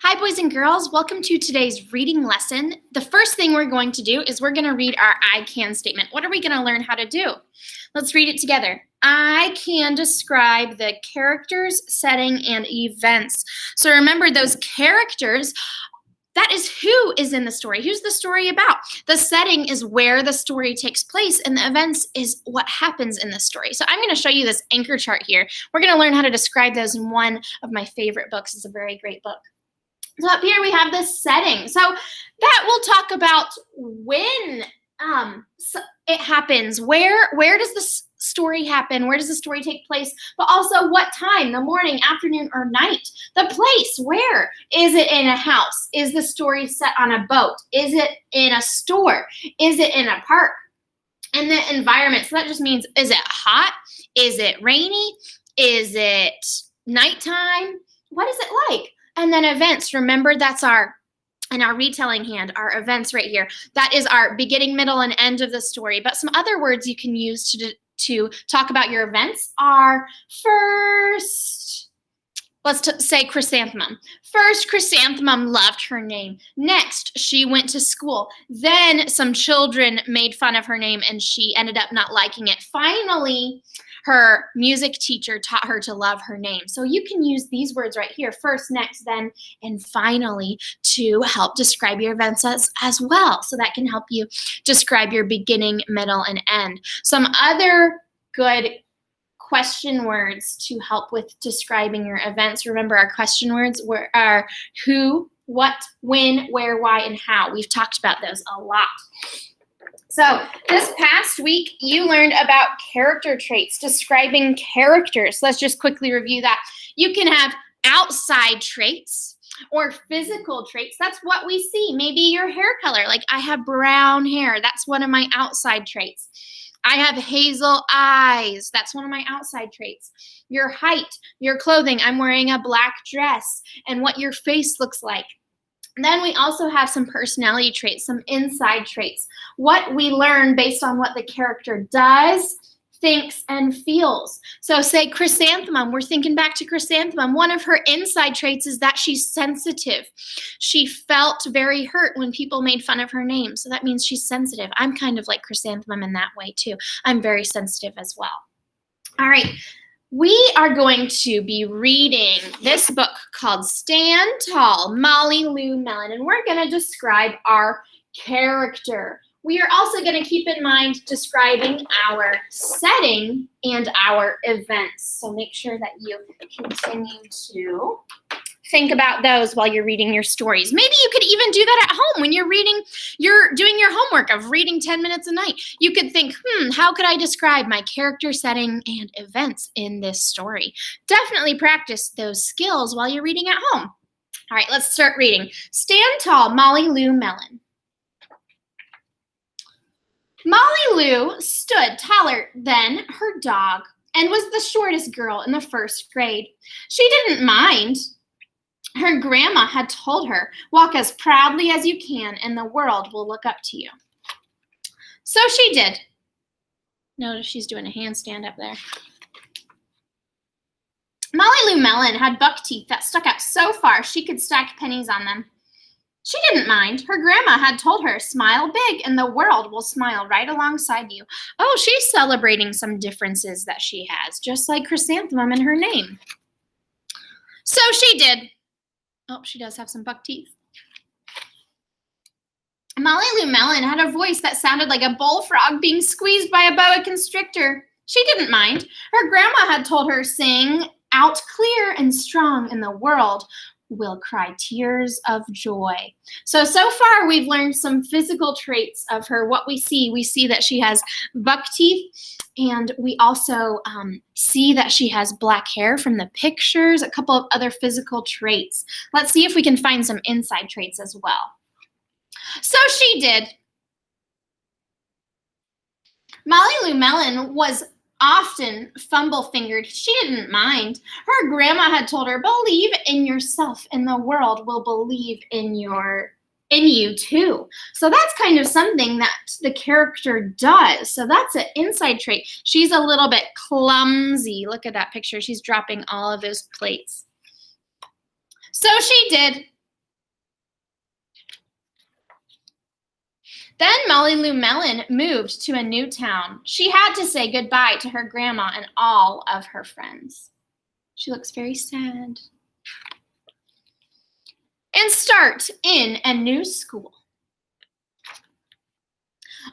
Hi, boys and girls. Welcome to today's reading lesson. The first thing we're going to do is we're going to read our I can statement. What are we going to learn how to do? Let's read it together. I can describe the characters, setting, and events. So remember those characters, that is who is in the story. Who's the story about? The setting is where the story takes place, and the events is what happens in the story. So I'm going to show you this anchor chart here. We're going to learn how to describe those in one of my favorite books. It's a very great book. So up here we have this setting. So that will talk about when it happens. Where does the story happen? Where does the story take place? But also what time, the morning, afternoon, or night. The place, where? Is it in a house? Is the story set on a boat? Is it in a store? Is it in a park? And the environment, so that just means, is it hot? Is it rainy? Is it nighttime? What is it like? And then events, remember that's in our retelling hand, our events right here. That is our beginning, middle, and end of the story. But some other words you can use to talk about your events are first, let's say chrysanthemum. First, chrysanthemum loved her name. Next, she went to school. Then some children made fun of her name and she ended up not liking it. Finally, her music teacher taught her to love her name. So you can use these words right here, first, next, then, and finally, to help describe your events as well. So that can help you describe your beginning, middle, and end. Some other good question words to help with describing your events. Remember, our question words are who, what, when, where, why, and how. We've talked about those a lot. So this past week, you learned about character traits, describing characters. Let's just quickly review that. You can have outside traits or physical traits. That's what we see. Maybe your hair color, like I have brown hair. That's one of my outside traits. I have hazel eyes. That's one of my outside traits. Your height, your clothing. I'm wearing a black dress, and what your face looks like. Then we also have some personality traits, some inside traits. What we learn based on what the character does, thinks, and feels. So say chrysanthemum, we're thinking back to chrysanthemum. One of her inside traits is that she's sensitive. She felt very hurt when people made fun of her name. So that means she's sensitive. I'm kind of like chrysanthemum in that way too. I'm very sensitive as well. All right. We are going to be reading this book called Stand Tall, Molly Lou Mellon, and we're going to describe our character. We are also going to keep in mind describing our setting and our events. So make sure that you continue to think about those while you're reading your stories. Maybe you could even do that at home when you're doing your homework of reading 10 minutes a night. You could think, how could I describe my character, setting, and events in this story? Definitely practice those skills while you're reading at home. All right, let's start reading. Stand Tall, Molly Lou Mellon. Molly Lou stood taller than her dog and was the shortest girl in the first grade. She didn't mind. Her grandma had told her, walk as proudly as you can and the world will look up to you. So she did. Notice she's doing a handstand up there. Molly Lou Mellon had buck teeth that stuck out so far she could stack pennies on them. She didn't mind. Her grandma had told her, smile big and the world will smile right alongside you. Oh, she's celebrating some differences that she has, just like chrysanthemum in her name. So she did. Oh, she does have some buck teeth. Molly Lou Mellon had a voice that sounded like a bullfrog being squeezed by a boa constrictor. She didn't mind. Her grandma had told her, sing out clear and strong and the world will cry tears of joy. So far we've learned some physical traits of her. What we see that she has buck teeth, and we also see that she has black hair from the pictures, a couple of other physical traits. Let's see if we can find some inside traits as well. So she did. Molly Lou Mellon was often fumble-fingered. She didn't mind. Her grandma had told her, believe in yourself and the world will believe in you too. So that's kind of something that the character does. So that's an inside trait. She's a little bit clumsy. Look at that picture. She's dropping all of those plates. So she did. Then Molly Lou Melon moved to a new town. She had to say goodbye to her grandma and all of her friends. She looks very sad. And start in a new school.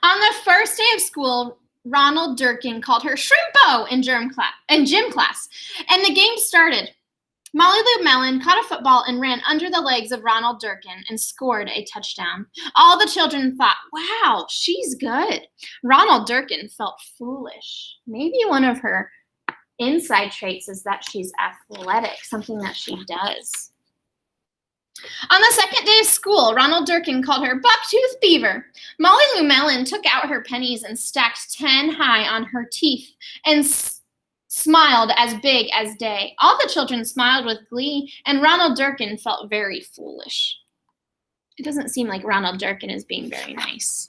On the first day of school, Ronald Durkin called her Shrimpo in gym class, and the game started. Molly Lou Melon caught a football and ran under the legs of Ronald Durkin and scored a touchdown. All the children thought, wow, she's good. Ronald Durkin felt foolish. Maybe one of her inside traits is that she's athletic, something that she does. On the second day of school, Ronald Durkin called her Bucktooth Beaver. Molly Lou Melon took out her pennies and stacked 10 high on her teeth and smiled as big as day. All the children smiled with glee, and Ronald Durkin felt very foolish. It doesn't seem like Ronald Durkin is being very nice.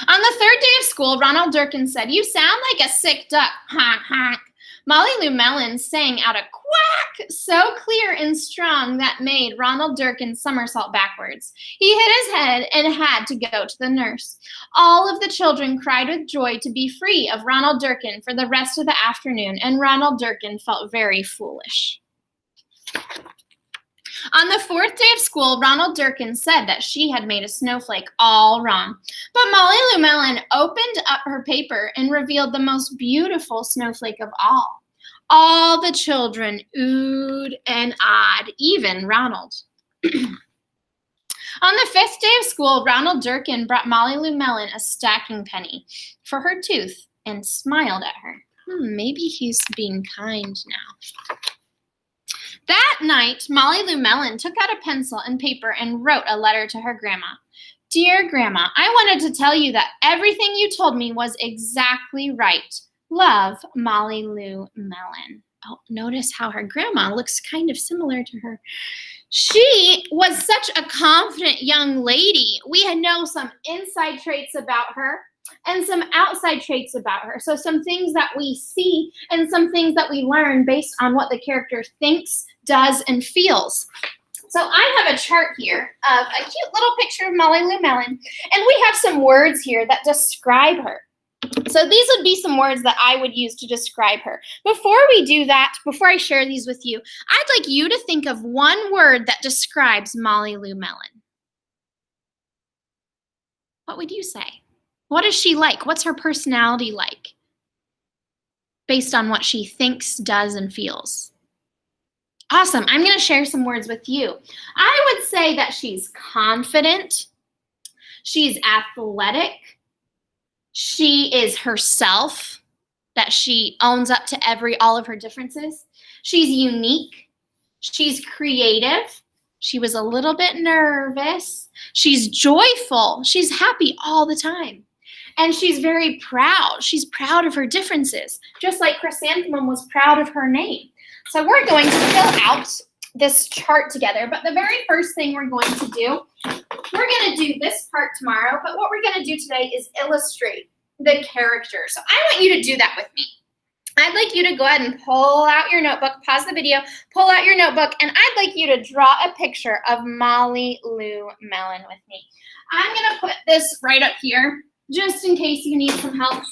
On the third day of school, Ronald Durkin said, "You sound like a sick duck, honk, honk." Molly Lou Melon sang out a quack so clear and strong that made Ronald Durkin somersault backwards. He hit his head and had to go to the nurse. All of the children cried with joy to be free of Ronald Durkin for the rest of the afternoon, and Ronald Durkin felt very foolish. On the fourth day of school, Ronald Durkin said that she had made a snowflake all wrong. But Molly Lou Melon opened up her paper and revealed the most beautiful snowflake of all. All the children oohed and ahed, even Ronald. On the fifth day of school, Ronald Durkin brought Molly Lou Melon a stacking penny for her tooth and smiled at her. Maybe he's being kind now. That night, Molly Lou Melon took out a pencil and paper and wrote a letter to her grandma. "Dear Grandma, I wanted to tell you that everything you told me was exactly right. Love, Molly Lou Melon." Oh, notice how her grandma looks kind of similar to her. She was such a confident young lady. We know some inside traits about her and some outside traits about her. So some things that we see and some things that we learn based on what the character thinks, does, and feels. So I have a chart here of a cute little picture of Molly Lou Melon, and we have some words here that describe her. So these would be some words that I would use to describe her. Before we do that, before I share these with you, I'd like you to think of one word that describes Molly Lou Melon. What would you say? What is she like? What's her personality like? Based on what she thinks, does, and feels. Awesome. I'm going to share some words with you. I would say that she's confident. She's athletic. She is herself, that she owns up to all of her differences. She's unique. She's creative. She was a little bit nervous. She's joyful. She's happy all the time. And she's very proud. She's proud of her differences, just like Chrysanthemum was proud of her name. So we're going to fill out this chart together. But the very first thing we're going to do, we're going to do this part tomorrow, but what we're going to do today is illustrate the character. So I want you to do that with me. I'd like you to go ahead and pull out your notebook, pause the video, pull out your notebook, and I'd like you to draw a picture of Molly Lou Melon with me. I'm going to put this right up here, just in case you need some help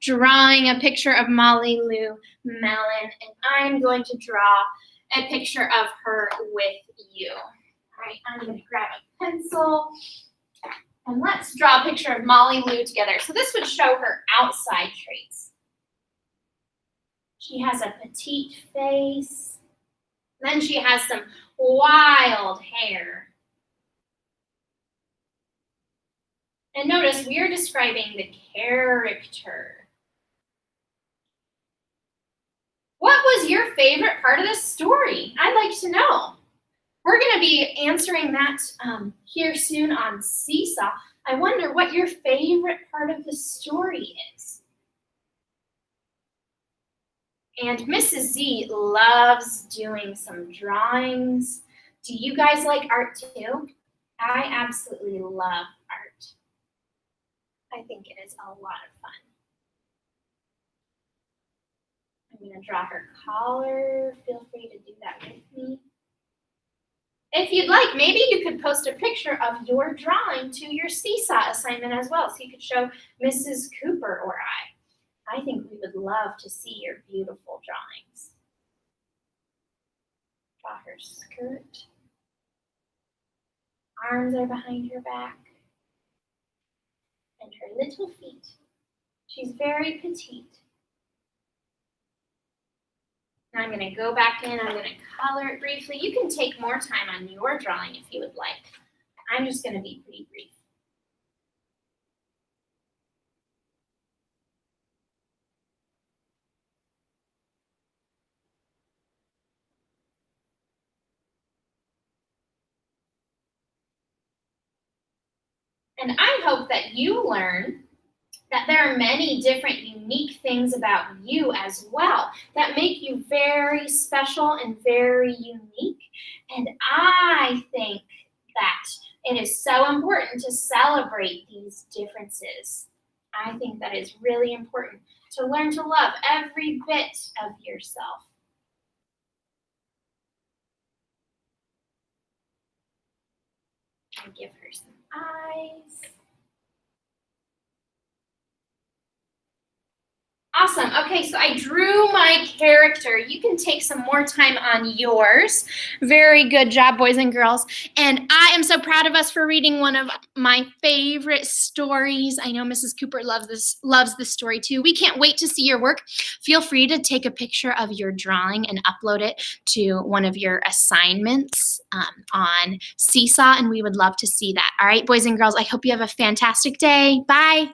drawing a picture of Molly Lou Melon, and I'm going to draw a picture of her with you. All right, I'm going to grab a pencil, and let's draw a picture of Molly Lou together. So this would show her outside traits. She has a petite face. Then she has some wild hair. And notice we are describing the character. What was your favorite part of this story? I'd like to know. We're going to be answering that here soon on Seesaw. I wonder what your favorite part of the story is. And Mrs. Z loves doing some drawings. Do you guys like art too? I absolutely love art. I think it is a lot of fun. I'm going to draw her collar. Feel free to do that with me. If you'd like, maybe you could post a picture of your drawing to your Seesaw assignment as well, so you could show Mrs. Cooper or I. I think we would love to see your beautiful drawings. Draw her skirt. Arms are behind her back. And her little feet. She's very petite. Now I'm going to go back in. I'm going to color it briefly. You can take more time on your drawing if you would like. I'm just going to be pretty brief. And I hope that you learn that there are many different unique things about you as well that make you very special and very unique. And I think that it is so important to celebrate these differences. I think that is really important to learn to love every bit of yourself. And give her some eyes. Awesome. Okay, so I drew my character. You can take some more time on yours. Very good job, boys and girls. And I am so proud of us for reading one of my favorite stories. I know Mrs. Cooper loves this story too. We can't wait to see your work. Feel free to take a picture of your drawing and upload it to one of your assignments on Seesaw, and we would love to see that. All right, boys and girls, I hope you have a fantastic day. Bye.